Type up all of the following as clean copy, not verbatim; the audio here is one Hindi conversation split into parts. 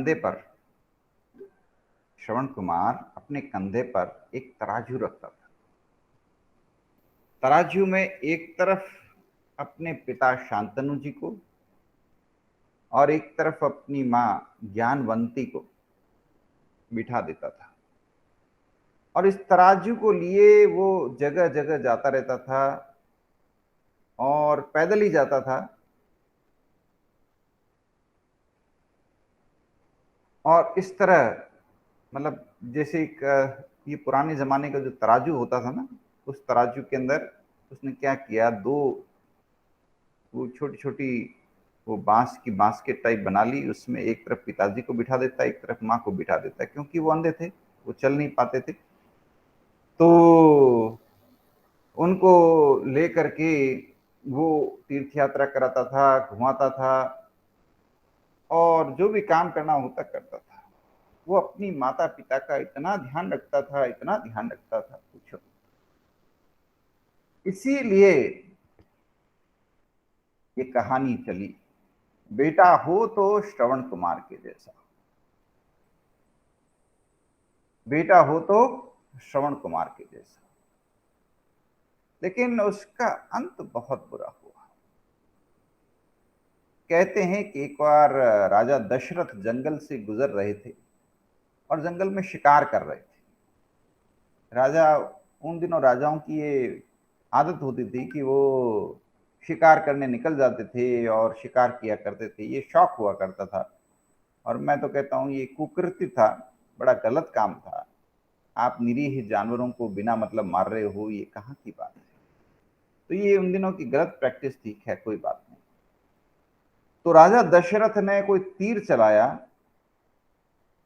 कंधे पर श्रवण कुमार अपने कंधे पर एक तराजू रखता था। तराजू में एक तरफ अपने पिता शांतनु जी को और एक तरफ अपनी मां ज्ञानवंती को बिठा देता था, और इस तराजू को लिए वो जगह जगह जाता रहता था और पैदल ही जाता था। और इस तरह मतलब जैसे एक ये पुराने जमाने का जो तराजू होता था ना, उस तराजू के अंदर उसने क्या किया, दो वो छोटी छोटी वो बांस के टाइप बना ली। उसमें एक तरफ पिताजी को बिठा देता, एक तरफ माँ को बिठा देता, क्योंकि वो अंधे थे, वो चल नहीं पाते थे। तो उनको लेकर के वो तीर्थ यात्रा कराता था, घुमाता था, और जो भी काम करना होता करता था। वो अपनी माता पिता का इतना ध्यान रखता था, इतना ध्यान रखता था, पूछो। इसीलिए ये कहानी चली, बेटा हो तो श्रवण कुमार के जैसा, बेटा हो तो श्रवण कुमार के जैसा। लेकिन उसका अंत बहुत बुरा हुआ। कहते हैं कि एक बार राजा दशरथ जंगल से गुजर रहे थे और जंगल में शिकार कर रहे थे। राजा, उन दिनों राजाओं की ये आदत होती थी कि वो शिकार करने निकल जाते थे और शिकार किया करते थे। ये शौक हुआ करता था, और मैं तो कहता हूँ ये कुकृत्य था, बड़ा गलत काम था। आप निरीह जानवरों को बिना मतलब मार रहे हो, ये कहाँ की बात है। तो ये उन दिनों की गलत प्रैक्टिस थी, खैर कोई बात नहीं। तो राजा दशरथ ने कोई तीर चलाया,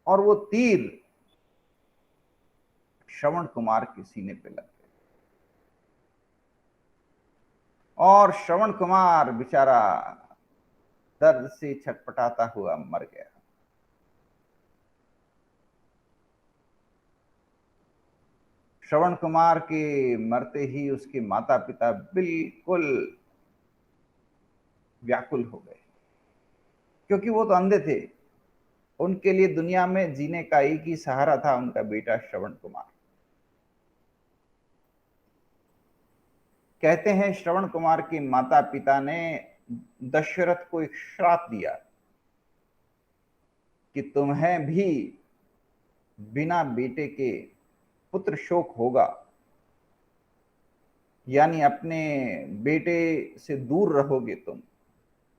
और वो तीर श्रवण कुमार के सीने पे लग गया, और श्रवण कुमार बेचारा दर्द से छटपटाता हुआ मर गया। श्रवण कुमार के मरते ही उसके माता पिता बिल्कुल व्याकुल हो गए, क्योंकि वो तो अंधे थे। उनके लिए दुनिया में जीने का एक ही सहारा था उनका बेटा श्रवण कुमार। कहते हैं श्रवण कुमार के माता पिता ने दशरथ को एक श्राप दिया कि तुम्हें भी बिना बेटे के पुत्र शोक होगा, यानी अपने बेटे से दूर रहोगे तुम,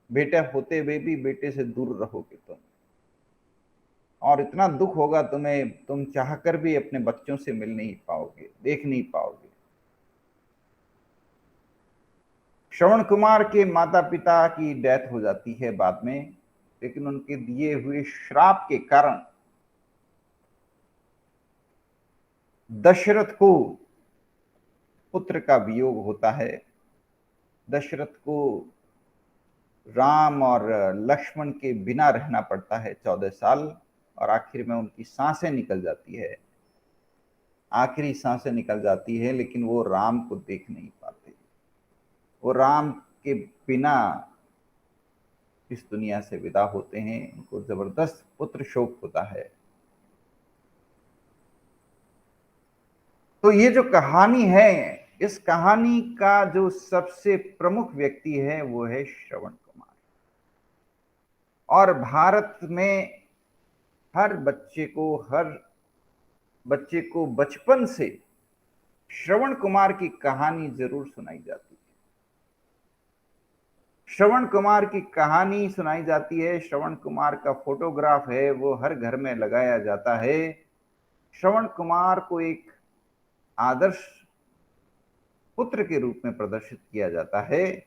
बेटा होते हुए भी बेटे से दूर रहोगे तुम, और इतना दुख होगा तुम्हें, तुम चाहकर भी अपने बच्चों से मिल नहीं पाओगे, देख नहीं पाओगे। श्रवण कुमार के माता पिता की डेथ हो जाती है बाद में, लेकिन उनके दिए हुए श्राप के कारण दशरथ को पुत्र का वियोग होता है। दशरथ को राम और लक्ष्मण के बिना रहना पड़ता है 14 साल, और आखिर में उनकी सांसें निकल जाती है, आखिरी सांसें निकल जाती है, लेकिन वो राम को देख नहीं पाते। वो राम के बिना इस दुनिया से विदा होते हैं, उनको जबरदस्त पुत्र शोक होता है। तो ये जो कहानी है, इस कहानी का जो सबसे प्रमुख व्यक्ति है वो है श्रवण कुमार। और भारत में हर बच्चे को बचपन से श्रवण कुमार की कहानी जरूर सुनाई जाती है। श्रवण कुमार की कहानी सुनाई जाती है, श्रवण कुमार का फोटोग्राफ है वो हर घर में लगाया जाता है। श्रवण कुमार को एक आदर्श पुत्र के रूप में प्रदर्शित किया जाता है,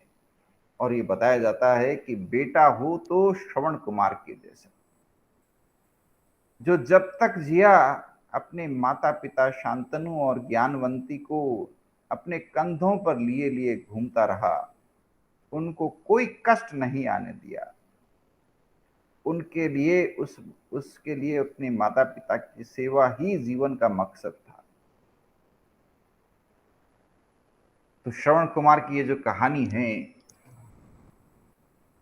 और ये बताया जाता है कि बेटा हो तो श्रवण कुमार के जैसा, जो जब तक जिया अपने माता पिता शांतनु और ज्ञानवंती को अपने कंधों पर लिए लिए घूमता रहा, उनको कोई कष्ट नहीं आने दिया। उनके लिए उसके लिए अपने माता पिता की सेवा ही जीवन का मकसद था। तो श्रवण कुमार की ये जो कहानी है,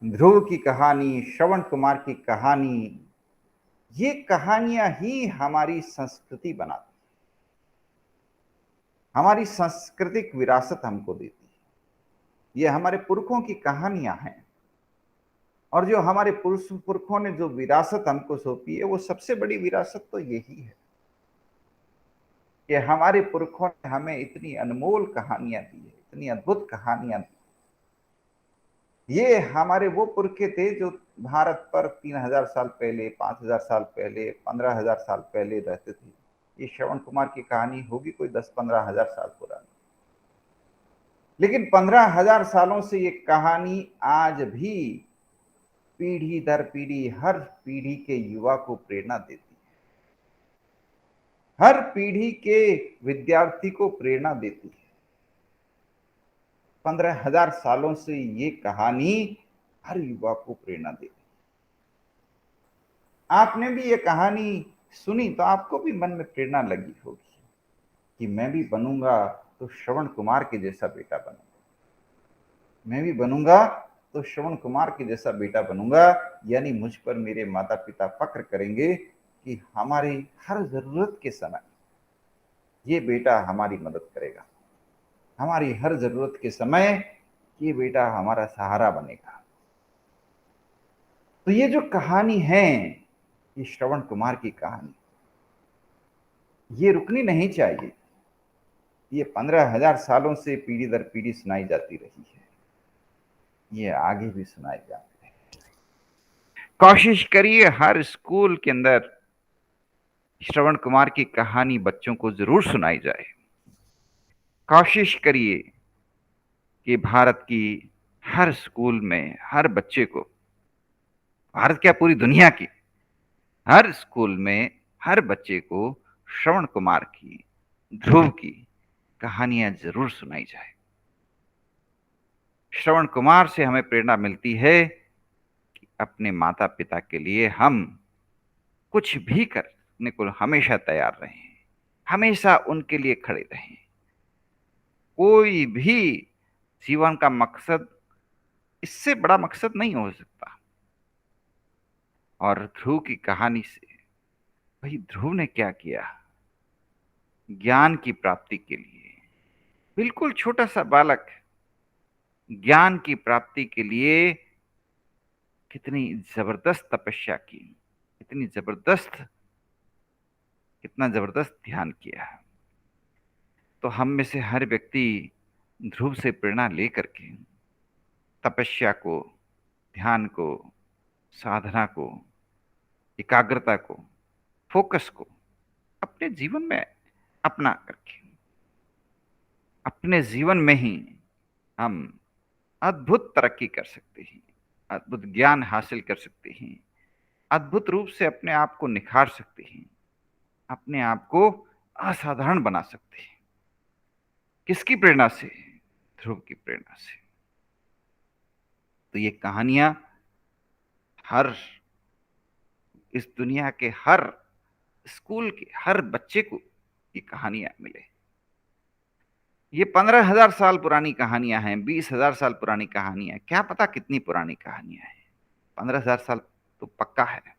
ध्रुव की कहानी, श्रवण कुमार की कहानी, ये कहानियां ही हमारी संस्कृति बनाती, हमारी सांस्कृतिक विरासत हमको देती है। ये हमारे पुरखों की कहानियां हैं, और जो हमारे पुरखों ने जो विरासत हमको सौंपी है, वो सबसे बड़ी विरासत तो यही है कि हमारे पुरखों ने हमें इतनी अनमोल कहानियां दी है, इतनी अद्भुत कहानियां दी। ये हमारे वो पुरखे थे जो भारत पर 3000 साल पहले, 5000 साल पहले, 15,000 साल पहले रहते थे। ये श्रवण कुमार की कहानी होगी कोई 10-15 हजार साल पुरानी, लेकिन 15,000 सालों से ये कहानी आज भी पीढ़ी दर पीढ़ी, हर पीढ़ी के युवा को प्रेरणा देती है, हर पीढ़ी के विद्यार्थी को प्रेरणा देती है। 15,000 सालों से ये कहानी हर युवा को प्रेरणा देती है। आपने भी ये कहानी सुनी तो आपको भी मन में प्रेरणा लगी होगी कि मैं भी बनूंगा तो श्रवण कुमार के जैसा बेटा बनूंगा, मैं भी बनूंगा तो श्रवण कुमार के जैसा बेटा बनूंगा। यानी मुझ पर मेरे माता पिता फक्र करेंगे कि हमारी हर जरूरत के समय ये बेटा हमारी मदद करेगा, हमारी हर जरूरत के समय ये बेटा हमारा सहारा बनेगा। तो ये जो कहानी है, ये श्रवण कुमार की कहानी, ये रुकनी नहीं चाहिए। ये 15,000 सालों से पीढ़ी दर पीढ़ी सुनाई जाती रही है, ये आगे भी सुनाई जाती है। कोशिश करिए हर स्कूल के अंदर श्रवण कुमार की कहानी बच्चों को जरूर सुनाई जाए। कोशिश करिए कि भारत की हर स्कूल में हर बच्चे को, भारत क्या पूरी दुनिया की हर स्कूल में हर बच्चे को श्रवण कुमार की, ध्रुव की कहानियां जरूर सुनाई जाए। श्रवण कुमार से हमें प्रेरणा मिलती है कि अपने माता पिता के लिए हम कुछ भी करने को हमेशा तैयार रहें, हमेशा उनके लिए खड़े रहें। कोई भी जीवन का मकसद इससे बड़ा मकसद नहीं हो सकता। और ध्रुव की कहानी से भाई ध्रुव ने क्या किया, ज्ञान की प्राप्ति के लिए, बिल्कुल छोटा सा बालक ज्ञान की प्राप्ति के लिए कितनी जबरदस्त तपस्या की, कितनी जबरदस्त, कितना जबरदस्त ध्यान किया। तो हम में से हर व्यक्ति ध्रुव से प्रेरणा लेकर के तपस्या को, ध्यान को, साधना को, एकाग्रता को, फोकस को अपने जीवन में अपना करके अपने जीवन में ही हम अद्भुत तरक्की कर सकते हैं, अद्भुत ज्ञान हासिल कर सकते हैं, अद्भुत रूप से अपने आप को निखार सकते हैं, अपने आप को असाधारण बना सकते हैं। किसकी प्रेरणा से? ध्रुव की प्रेरणा से। तो ये कहानियां हर इस दुनिया के हर स्कूल के हर बच्चे को ये कहानियां मिले। ये 15,000 साल पुरानी कहानियां हैं, 20,000 साल पुरानी कहानियां, क्या पता कितनी पुरानी कहानियां हैं। 15,000 साल तो पक्का है,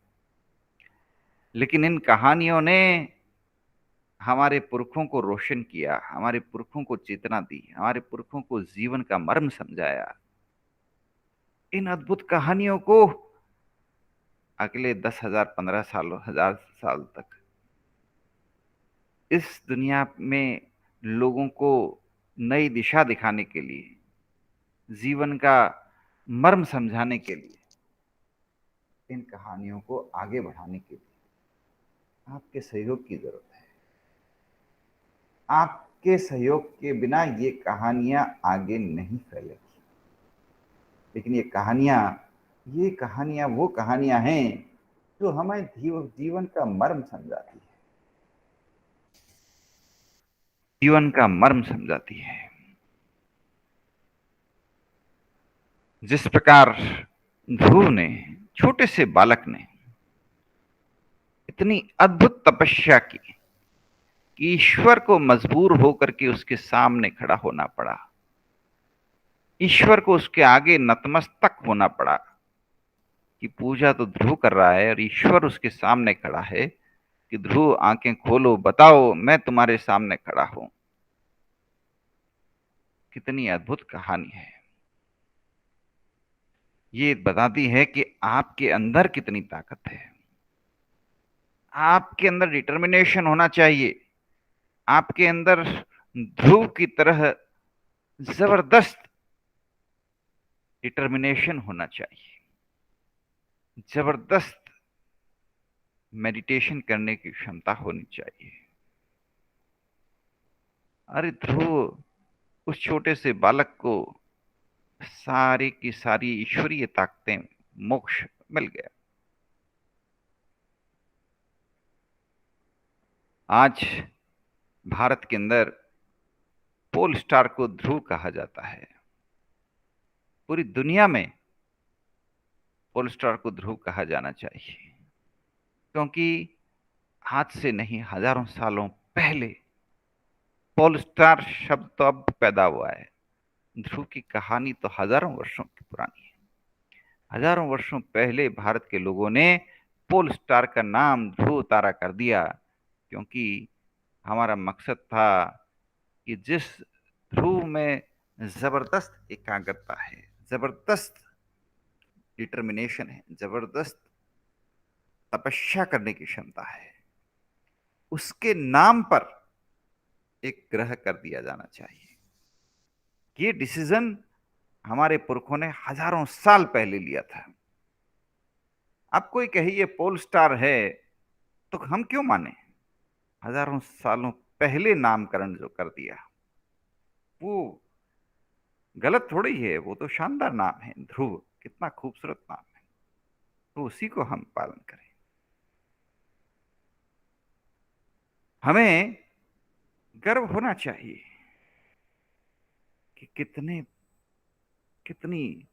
लेकिन इन कहानियों ने हमारे पुरखों को रोशन किया, हमारे पुरखों को चेतना दी, हमारे पुरखों को जीवन का मर्म समझाया। इन अद्भुत कहानियों को अगले 10,000, 15 सालों, 1000 साल तक इस दुनिया में लोगों को नई दिशा दिखाने के लिए, जीवन का मर्म समझाने के लिए, इन कहानियों को आगे बढ़ाने के लिए आपके सहयोग की जरूरत है। आपके सहयोग के बिना ये कहानियां आगे नहीं फैलेगी। लेकिन ये कहानियां वो कहानियां हैं जो हमें जीवन का मर्म समझाती है, जीवन का मर्म समझाती है। जिस प्रकार ध्रुव ने, छोटे से बालक ने इतनी अद्भुत तपस्या की कि ईश्वर को मजबूर होकर के उसके सामने खड़ा होना पड़ा, ईश्वर को उसके आगे नतमस्तक होना पड़ा, कि पूजा तो ध्रुव कर रहा है और ईश्वर उसके सामने खड़ा है कि ध्रुव आंखें खोलो, बताओ, मैं तुम्हारे सामने खड़ा हूं। कितनी अद्भुत कहानी है। ये बताती है कि आपके अंदर कितनी ताकत है। आपके अंदर डिटर्मिनेशन होना चाहिए। आपके अंदर ध्रुव की तरह जबरदस्त डिटर्मिनेशन होना चाहिए। जबरदस्त मेडिटेशन करने की क्षमता होनी चाहिए। अरे ध्रुव उस छोटे से बालक को सारी की सारी ईश्वरीय ताकतें, मोक्ष मिल गया। आज भारत के अंदर पोल स्टार को ध्रुव कहा जाता है। पूरी दुनिया में पोल स्टार को ध्रुव कहा जाना चाहिए, क्योंकि आज से नहीं, हजारों सालों पहले पोल स्टार शब्द तो अब पैदा हुआ है। ध्रुव की कहानी तो हजारों वर्षों की पुरानी है। हजारों वर्षों पहले भारत के लोगों ने पोल स्टार का नाम ध्रुव तारा कर दिया, क्योंकि हमारा मकसद था कि जिस ध्रुव में जबरदस्त एकाग्रता है, जबरदस्त डिटर्मिनेशन है, जबरदस्त तपस्या करने की क्षमता है, उसके नाम पर एक ग्रह कर दिया जाना चाहिए। ये डिसीजन हमारे पुरखों ने हजारों साल पहले लिया था। अब कोई कहे ये पोल स्टार है तो हम क्यों माने? हजारों सालों पहले नामकरण जो कर दिया वो गलत थोड़ी है, वो तो शानदार नाम है। ध्रुव कितना खूबसूरत नाम है, तो उसी को हम पालन करें। हमें गर्व होना चाहिए कि कितने कितनी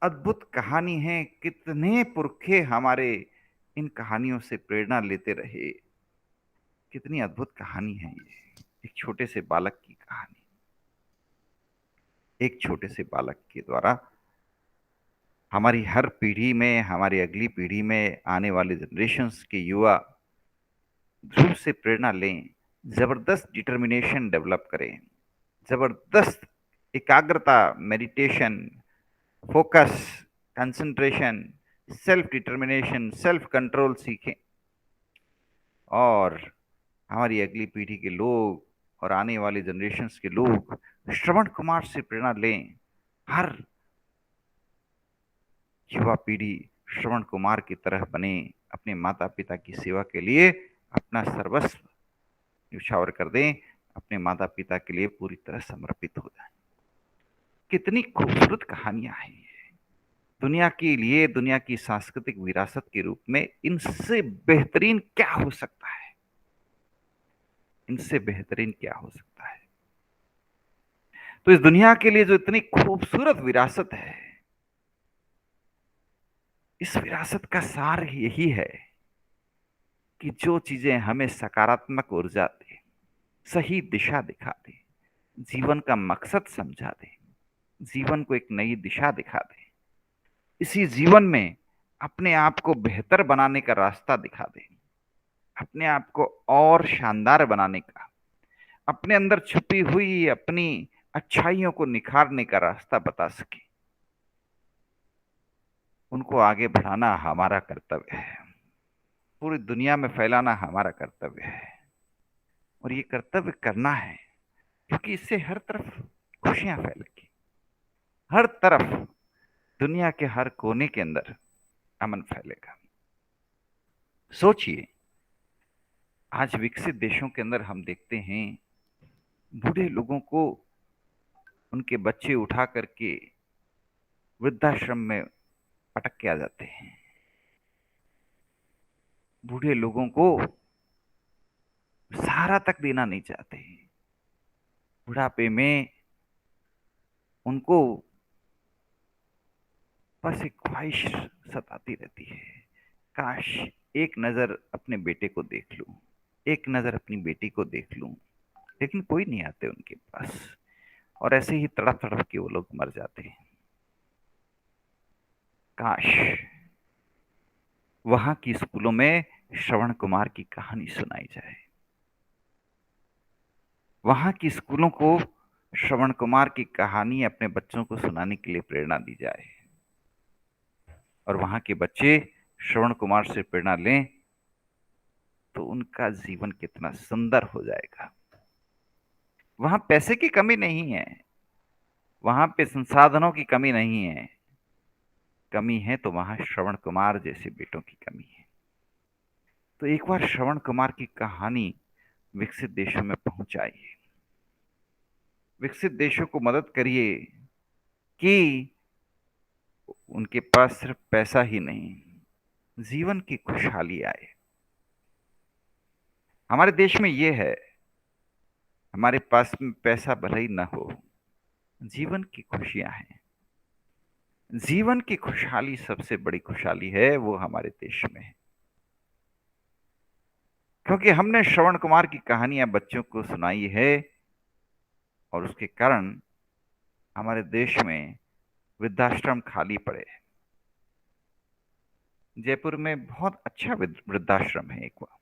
अद्भुत कहानी है, कितने पुरखे हमारे इन कहानियों से प्रेरणा लेते रहे। कितनी अद्भुत कहानी है ये, एक छोटे से बालक की कहानी। एक छोटे से बालक के द्वारा हमारी हर पीढ़ी में, हमारी अगली पीढ़ी में आने वाले जनरेशन्स के युवा ध्रुव से प्रेरणा लें, जबरदस्त डिटर्मिनेशन डेवलप करें, जबरदस्त एकाग्रता, meditation, focus, concentration, self determination, self control सीखें। और हमारी अगली पीढ़ी के लोग और आने वाले जनरेशन्स के लोग श्रवण कुमार से प्रेरणा लें। हर युवा पीढ़ी श्रवण कुमार की तरह बने, अपने माता पिता की सेवा के लिए अपना सर्वस्व न्यौछावर कर दें, अपने माता पिता के लिए पूरी तरह समर्पित हो जाएं। कितनी खूबसूरत कहानियां हैं ये। दुनिया के लिए, दुनिया की सांस्कृतिक विरासत के रूप में इनसे बेहतरीन क्या हो सकता है? इनसे बेहतरीन क्या हो सकता है? तो इस दुनिया के लिए जो इतनी खूबसूरत विरासत है, इस विरासत का सार यही है कि जो चीजें हमें सकारात्मक ऊर्जा दे, सही दिशा दिखा दे, जीवन का मकसद समझा दे, जीवन को एक नई दिशा दिखा दे, इसी जीवन में अपने आप को बेहतर बनाने का रास्ता दिखा दे, अपने आप को और शानदार बनाने का, अपने अंदर छुपी हुई अपनी अच्छाइयों को निखारने का रास्ता बता सके, उनको आगे बढ़ाना हमारा कर्तव्य है। पूरी दुनिया में फैलाना हमारा कर्तव्य है। और ये कर्तव्य करना है क्योंकि इससे हर तरफ खुशियां फैलेगी। हर तरफ, दुनिया के हर कोने के अंदर अमन फैलेगा। सोचिए, आज विकसित देशों के अंदर हम देखते हैं बूढ़े लोगों को उनके बच्चे उठा करके वृद्धाश्रम में पटक के आ जाते हैं। बूढ़े लोगों को सहारा तक देना नहीं चाहते हैं। बुढ़ापे में उनको बस एक ख्वाहिश सताती रहती है, काश एक नजर अपने बेटे को देख लूं, एक नजर अपनी बेटी को देख लूं। लेकिन कोई नहीं आते उनके पास, और ऐसे ही तड़प तड़प के वो लोग मर जाते हैं। काश वहां की स्कूलों में श्रवण कुमार की कहानी सुनाई जाए, वहां की स्कूलों को श्रवण कुमार की कहानी अपने बच्चों को सुनाने के लिए प्रेरणा दी जाए, और वहां के बच्चे श्रवण कुमार से प्रेरणा लें तो उनका जीवन कितना सुंदर हो जाएगा। वहां पैसे की कमी नहीं है, वहां पे संसाधनों की कमी नहीं है, कमी है तो वहां श्रवण कुमार जैसे बेटों की कमी है। तो एक बार श्रवण कुमार की कहानी विकसित देशों में पहुंचाइए, विकसित देशों को मदद करिए कि उनके पास सिर्फ पैसा ही नहीं, जीवन की खुशहाली आए। हमारे देश में यह है, हमारे पास में पैसा भले ही ना हो, जीवन की खुशियां हैं। जीवन की खुशहाली सबसे बड़ी खुशहाली है, वो हमारे देश में है, क्योंकि हमने श्रवण कुमार की कहानियां बच्चों को सुनाई है, और उसके कारण हमारे देश में वृद्धाश्रम खाली पड़े हैं। जयपुर में बहुत अच्छा वृद्धाश्रम है, एक बार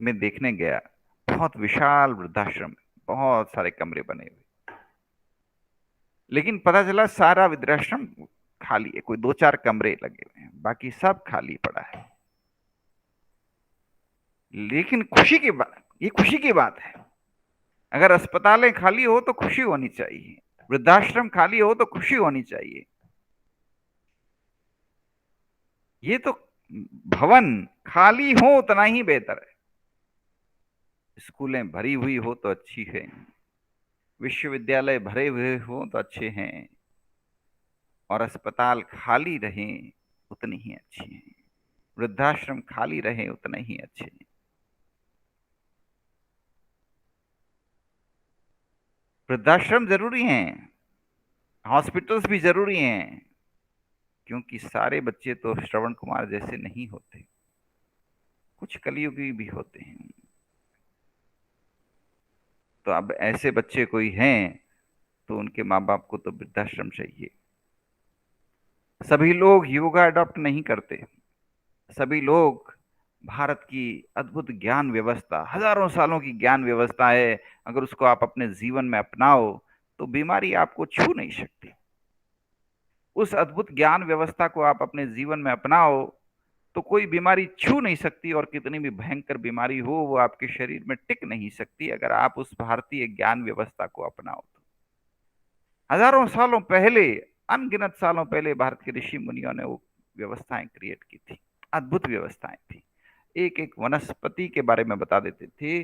मैं देखने गया, बहुत विशाल वृद्धाश्रम है, बहुत सारे कमरे बने हुए, लेकिन पता चला सारा वृद्धाश्रम खाली है, कोई दो चार कमरे लगे हुए हैं, बाकी सब खाली पड़ा है। लेकिन खुशी की बात, ये खुशी की बात है, अगर अस्पतालें खाली हो तो खुशी होनी चाहिए, वृद्धाश्रम खाली हो तो खुशी होनी चाहिए। ये तो भवन खाली हो उतना ही बेहतर है। स्कूलें भरी हुई हो तो अच्छी है, विश्वविद्यालय भरे हुए हो तो अच्छे हैं, और अस्पताल खाली रहें उतनी ही अच्छी हैं, वृद्धाश्रम खाली रहे उतने ही अच्छे हैं। वृद्धाश्रम जरूरी हैं, हॉस्पिटल्स भी जरूरी हैं, क्योंकि सारे बच्चे तो श्रवण कुमार जैसे नहीं होते, कुछ कलियुगी भी होते हैं। तो अब ऐसे बच्चे कोई हैं तो उनके माँ बाप को तो वृद्धाश्रम चाहिए। सभी लोग योगा अडॉप्ट नहीं करते, सभी लोग भारत की अद्भुत ज्ञान व्यवस्था, हजारों सालों की ज्ञान व्यवस्था है, अगर उसको आप अपने जीवन में अपनाओ तो बीमारी आपको छू नहीं सकती। उस अद्भुत ज्ञान व्यवस्था को आप अपने जीवन में अपनाओ तो कोई बीमारी छू नहीं सकती, और कितनी भी भयंकर बीमारी हो वो आपके शरीर में टिक नहीं सकती, अगर आप उस भारतीय ज्ञान व्यवस्था को अपनाओ तो। हजारों सालों पहले, अनगिनत सालों पहले भारत के ऋषि मुनियों ने वो व्यवस्थाएं क्रिएट की थी, अद्भुत व्यवस्थाएं थी। एक एक वनस्पति के बारे में बता देते थे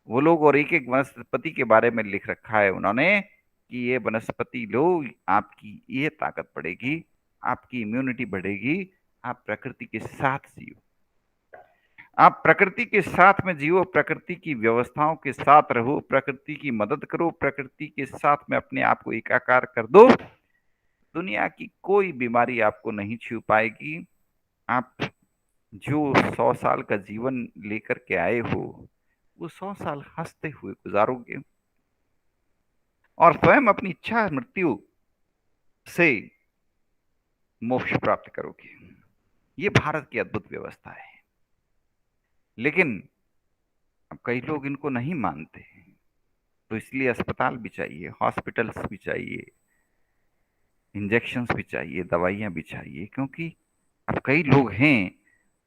वो लोग, और एक एक वनस्पति के बारे में लिख रखा है उन्होंने कि ये वनस्पति लो, आपकी ये ताकत बढ़ेगी, आपकी इम्यूनिटी बढ़ेगी, आप प्रकृति के साथ जियो, आप प्रकृति के साथ में जियो, प्रकृति की व्यवस्थाओं के साथ रहो, प्रकृति की मदद करो, प्रकृति के साथ में अपने आप को एकाकार कर दो, दुनिया की कोई बीमारी आपको नहीं छू पाएगी। आप जो 100 साल का जीवन लेकर के आए हो वो 100 साल हंसते हुए गुजारोगे, और स्वयं अपनी इच्छा मृत्यु से मोक्ष प्राप्त करोगे। ये भारत की अद्भुत व्यवस्था है, लेकिन अब कई लोग इनको नहीं मानते, तो इसलिए अस्पताल भी चाहिए, हॉस्पिटल्स भी चाहिए, इंजेक्शंस भी चाहिए, दवाइयां भी चाहिए, क्योंकि अब कई लोग हैं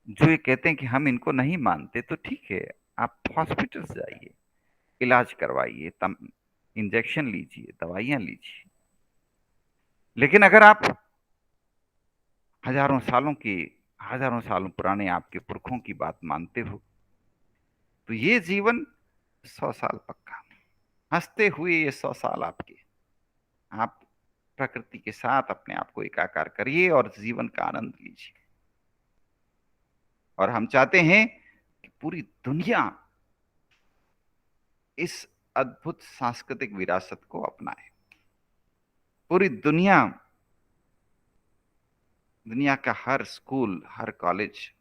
जो ये कहते हैं कि हम इनको नहीं मानते, तो ठीक है, आप हॉस्पिटल्स जाइए, इलाज करवाइए, इंजेक्शन लीजिए, दवाइयां लीजिए। लेकिन अगर आप हजारों सालों की, हजारों सालों पुराने आपके पुरखों की बात मानते हो तो ये जीवन 100 साल पक्का, हंसते हुए ये 100 साल आपके। आप प्रकृति के साथ अपने आप को एकाकार करिए और जीवन का आनंद लीजिए। और हम चाहते हैं कि पूरी दुनिया इस अद्भुत सांस्कृतिक विरासत को अपनाए, पूरी दुनिया, दुनिया का हर स्कूल, हर कॉलेज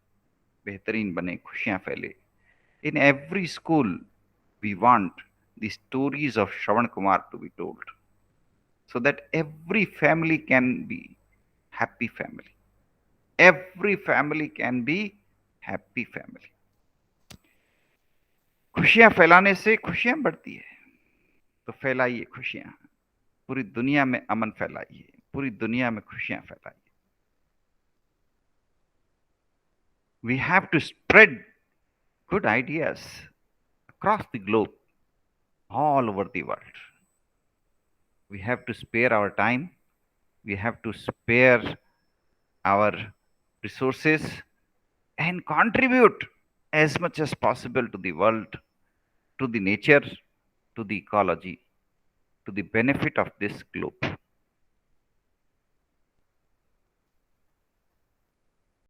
बेहतरीन बने, खुशियां फैले। In every school we want the stories of Shravan Kumar to be told, so that every family can be happy family, every family can be happy family. खुशियां फैलाने से खुशियां बढ़ती है, तो फैलाइए खुशियां, पूरी दुनिया में अमन फैलाइए, पूरी दुनिया में खुशियां फैलाइए. We have to spread good ideas across the globe, all over the world. We have to spare our time, we have to spare our resources and contribute as much as possible to the world, to the nature, to the ecology, to the benefit of this globe.